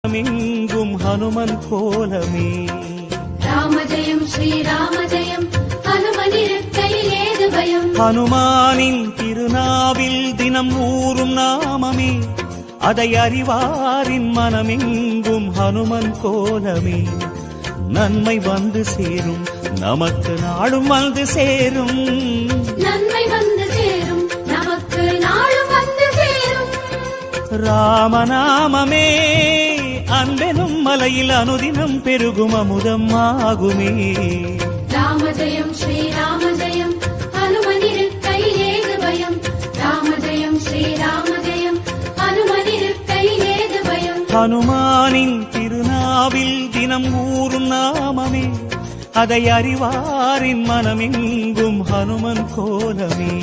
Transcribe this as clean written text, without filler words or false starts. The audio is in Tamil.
எங்கும் ஹனுமன் கோலமே. ராமஜயம் ஸ்ரீராமஜயம் ஹனுமனிருக்கையில் ஏது பயம். ஹனுமானின் திருநாவில் தினம் ஊறும் நாமமே, அதை அறிவாரின் மனமெங்கும் ஹனுமன் கோலமே. நன்மை வந்து சேரும், நமக்கு நாளும் வந்து சேரும். நன்மை வந்து சேரும், நமக்கு நாளும் வந்து சேரும். ராமநாமமே அன்பெனும் மலையில் அனுதினம் பெருகும் அமுதம் ஆகுமே. ராமஜயம் ஸ்ரீராமஜயம் ஹனுமனிருக்கையில் ஏது பயம். ராமஜயம் ஸ்ரீராமஜயம் ஹனுமனிருக்கையில் ஏது பயம். ஹனுமானின் திருநாவில் தினம் ஊறும் நாமமே, அதை அறிவாரின் மனமெங்கும் ஹனுமன் கோலமே.